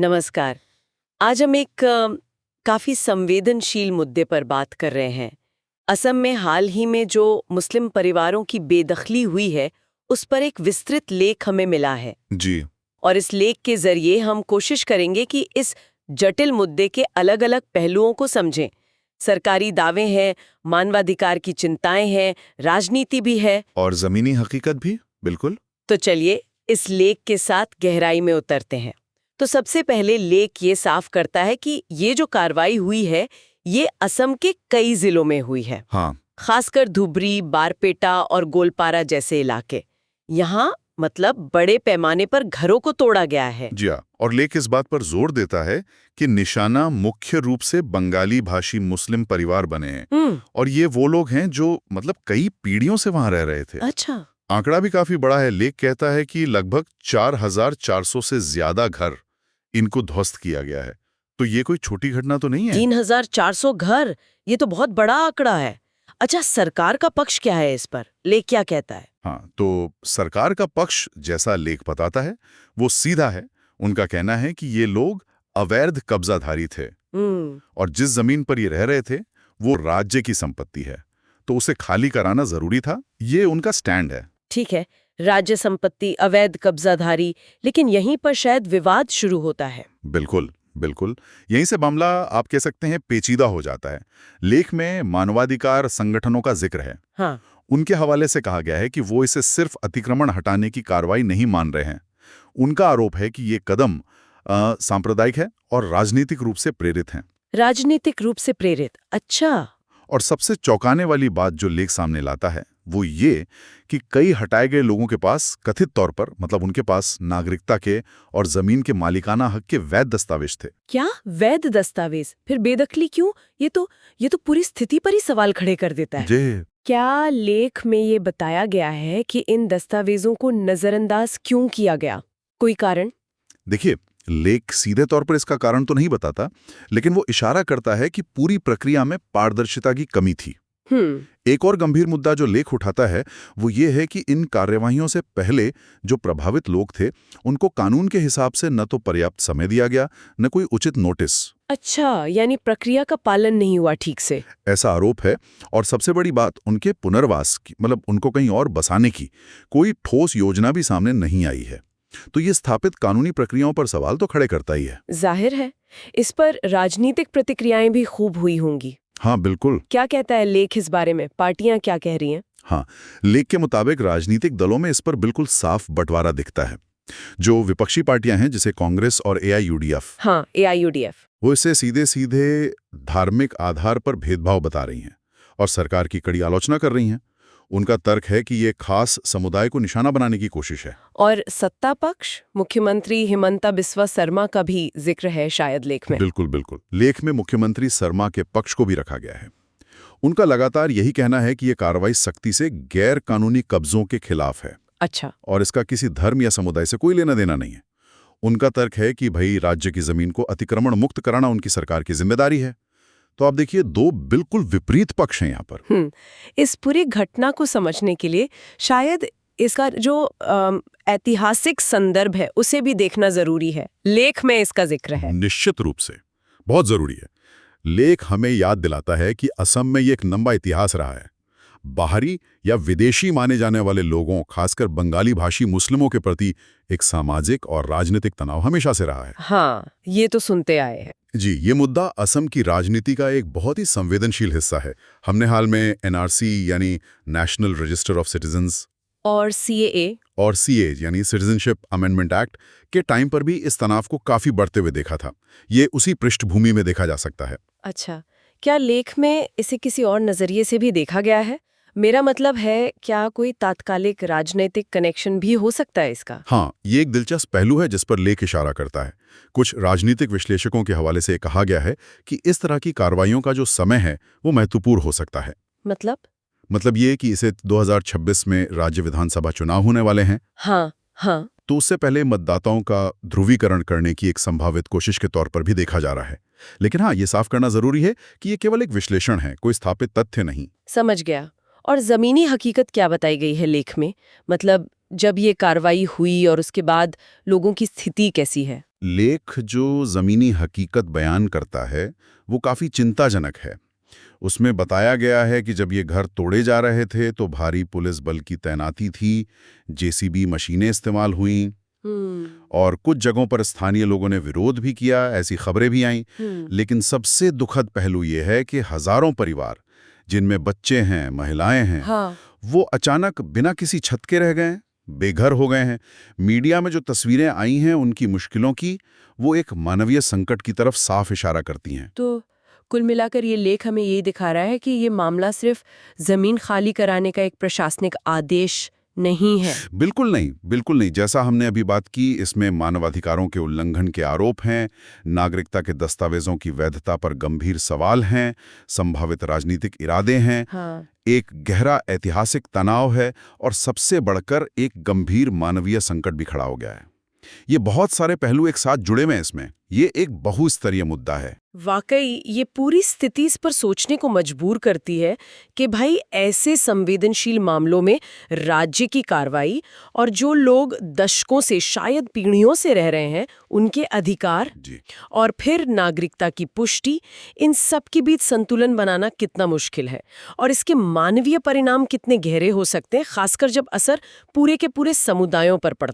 नमस्कार। आज हम एक काफी संवेदनशील मुद्दे पर बात कर रहे हैं। असम में हाल ही में जो मुस्लिम परिवारों की बेदखली हुई है, उस पर एक विस्तृत लेख हमें मिला है। जी। और इस लेख के जरिए हम कोशिश करेंगे कि इस जटिल मुद्दे के अलग-अलग पहलुओं को समझें। सरकारी दावे हैं, मानवाधिकार की चिंताएं हैं, राजनीति भी है। और जमीनी हकीकत भी, बिल्कुल। तो चलिए इस लेख के साथ गहराई में उतरते हैं। तो सबसे पहले लेख ये साफ करता है कि ये जो कार्रवाई हुई है, ये असम के कई जिलों में हुई है। हाँ। खासकर धुबरी, बारपेटा और गोलपारा जैसे इलाके। यहाँ मतलब बड़े पैमाने पर घरों को तोड़ा गया है। जी हाँ। और लेख इस बात पर जोर देता है कि निशाना मुख्य रूप से बंगाली भाषी मुस्लिम परिवार बने हैं। और ये वो लोग हैं जो मतलब कई पीढ़ियों से वहां रह रहे थे। अच्छा। आंकड़ा भी काफी बड़ा है। लेख कहता है कि लगभग 4,400 से ज्यादा घर इनको ध्वस्त किया गया है। तो ये कोई छोटी घटना तो नहीं है। 3,400 घर, ये तो बहुत बड़ा आंकड़ा है। अच्छा, सरकार का पक्ष क्या है इस पर? लेख क्या कहता है? हाँ, तो सरकार का पक्ष जैसा लेख बताता है वो सीधा है। उनका कहना है कि ये लोग अवैध कब्जाधारी थे और जिस जमीन पर ये रह रहे थे वो राज्य की संपत्ति है, तो उसे खाली कराना जरूरी था। ये उनका स्टैंड है। ठीक है, राज्य संपत्ति, अवैध कब्जाधारी, लेकिन यहीं पर शायद विवाद शुरू होता है। बिल्कुल बिल्कुल, यहीं से मामला आप कह सकते हैं पेचीदा हो जाता है। लेख में मानवाधिकार संगठनों का जिक्र है। हाँ। उनके हवाले से कहा गया है कि वो इसे सिर्फ अतिक्रमण हटाने की कार्रवाई नहीं मान रहे हैं। उनका आरोप है कि ये कदम सांप्रदायिक है और राजनीतिक रूप से प्रेरित हैं। राजनीतिक रूप से प्रेरित? अच्छा। और सबसे चौंकाने वाली बात जो लेख सामने लाता है वो ये कि कई हटाए गए लोगों के पास कथित तौर पर मतलब उनके पास नागरिकता के और जमीन के मालिकाना हक के वैध दस्तावेज थे। क्या वैध दस्तावेज? फिर बेदखली क्यों? ये तो पूरी स्थिति पर ही सवाल खड़े कर देता है। जी। क्या लेख में ये बताया गया है कि इन दस्तावेजों को नजरअंदाज क्यों किया गया? कोई कारण? देखिए, लेख सीधे तौर पर इसका कारण तो नहीं बताता, लेकिन वो इशारा करता है कि पूरी प्रक्रिया में पारदर्शिता की कमी थी। एक और गंभीर मुद्दा जो लेख उठाता है वो ये है कि इन कार्यवाहियों से पहले जो प्रभावित लोग थे उनको कानून के हिसाब से न तो पर्याप्त समय दिया गया, न कोई उचित नोटिस। अच्छा, यानी प्रक्रिया का पालन नहीं हुआ ठीक से। ऐसा आरोप है। और सबसे बड़ी बात, उनके पुनर्वास की मतलब उनको कहीं और बसाने की कोई ठोस योजना भी सामने नहीं आई है। तो ये स्थापित कानूनी प्रक्रियाओं पर सवाल तो खड़े करता ही है। जाहिर है, इस पर राजनीतिक प्रतिक्रियाएं भी खूब हुई होंगी। हाँ बिल्कुल। क्या कहता है लेख इस बारे में? पार्टियां क्या कह रही हैं? हाँ, लेख के मुताबिक राजनीतिक दलों में इस पर बिल्कुल साफ बंटवारा दिखता है। जो विपक्षी पार्टियां हैं जैसे कांग्रेस और एआईयूडीएफ, हाँ, एआईयूडीएफ, वो इसे सीधे सीधे धार्मिक आधार पर भेदभाव बता रही हैं और सरकार की कड़ी आलोचना कर रही हैं। उनका तर्क है कि ये खास समुदाय को निशाना बनाने की कोशिश है। और सत्ता पक्ष, मुख्यमंत्री हिमंता बिस्वा शर्मा का भी जिक्र है शायद लेख में। बिल्कुल बिल्कुल, लेख में मुख्यमंत्री शर्मा के पक्ष को भी रखा गया है। उनका लगातार यही कहना है कि ये कार्रवाई सख्ती से गैर कानूनी कब्जों के खिलाफ है। अच्छा। और इसका किसी धर्म या समुदाय से कोई लेना देना नहीं है। उनका तर्क है कि भाई राज्य की जमीन को अतिक्रमण मुक्त कराना उनकी सरकार की जिम्मेदारी है। तो आप देखिए, दो बिल्कुल विपरीत पक्ष हैं यहाँ पर। इस पूरी घटना को समझने के लिए शायद इसका जो ऐतिहासिक संदर्भ है उसे भी देखना जरूरी है। लेख में इसका जिक्र है। निश्चित रूप से बहुत जरूरी है। लेख हमें याद दिलाता है कि असम में ये एक लंबा इतिहास रहा है। बाहरी या विदेशी माने जाने वाले लोगों, खासकर बंगाली भाषी मुस्लिमों के प्रति एक सामाजिक और राजनीतिक तनाव हमेशा से रहा है। हाँ, ये तो सुनते आए हैं। जी, ये मुद्दा असम की राजनीति का एक बहुत ही संवेदनशील हिस्सा है। हमने हाल में एनआरसी यानी नेशनल रजिस्टर ऑफ सिटीजन्स और सीएए और सीए यानी सिटीजनशिप अमेंडमेंट एक्ट के टाइम पर भी इस तनाव को काफी बढ़ते हुए देखा था। ये उसी पृष्ठभूमि में देखा जा सकता है। अच्छा, क्या लेख में इसे किसी और नजरिए से भी देखा गया है? मेरा मतलब है, क्या कोई तात्कालिक राजनीतिक कनेक्शन भी हो सकता है इसका? हाँ, ये एक दिलचस्प पहलू है जिस पर लेख इशारा करता है। कुछ राजनीतिक विश्लेषकों के हवाले से कहा गया है कि इस तरह की कार्रवाइयों का जो समय है वो महत्वपूर्ण हो सकता है। मतलब ये कि इसे 2026 में राज्य विधानसभा चुनाव होने वाले हैं। हाँ, हाँ। तो उससे पहले मतदाताओं का ध्रुवीकरण करने की एक संभावित कोशिश के तौर पर भी देखा जा रहा है। लेकिन हाँ, ये साफ करना जरूरी है कि ये केवल एक विश्लेषण है, कोई स्थापित तथ्य नहीं। समझ गया। और जमीनी हकीकत क्या बताई गई है लेख में? मतलब जब ये कार्रवाई हुई और उसके बाद लोगों की स्थिति कैसी है? लेख जो ज़मीनी हकीकत बयान करता है वो काफ़ी चिंताजनक है। उसमें बताया गया है कि जब ये घर तोड़े जा रहे थे तो भारी पुलिस बल की तैनाती थी, जेसीबी मशीनें इस्तेमाल हुईं और कुछ जगहों पर स्थानीय लोगों ने विरोध भी किया, ऐसी खबरें भी आईं। लेकिन सबसे दुखद पहलू ये है कि हजारों परिवार, जिनमें बच्चे हैं, महिलाएं हैं, वो अचानक बिना किसी छत के रह गए, बेघर हो गए हैं। मीडिया में जो तस्वीरें आई हैं उनकी मुश्किलों की, वो एक मानवीय संकट की तरफ साफ इशारा करती हैं। तो कुल मिलाकर ये लेख हमें ये दिखा रहा है कि ये मामला सिर्फ जमीन खाली कराने का एक प्रशासनिक आदेश नहीं है। बिल्कुल नहीं, बिल्कुल नहीं। जैसा हमने अभी बात की, इसमें मानवाधिकारों के उल्लंघन के आरोप हैं, नागरिकता के दस्तावेजों की वैधता पर गंभीर सवाल हैं, संभावित राजनीतिक इरादे हैं, एक गहरा ऐतिहासिक तनाव है और सबसे बढ़कर एक गंभीर मानवीय संकट भी खड़ा हो गया है। ये बहुत सारे पहलू एक साथ जुड़े हुए हैं इसमें। ये एक बहुस्तरीय मुद्दा है। वाकई ये पूरी स्थिति इस पर सोचने को मजबूर करती है कि भाई ऐसे संवेदनशील मामलों में राज्य की कार्रवाई और जो लोग दशकों से, शायद पीढ़ियों से रह रहे हैं, उनके अधिकार और फिर नागरिकता की पुष्टि, इन सब के बीच संतुलन बनाना कितना मुश्किल है और इसके मानवीय परिणाम कितने गहरे हो सकते हैं, खासकर जब असर पूरे के पूरे समुदायों पर पड़ता है।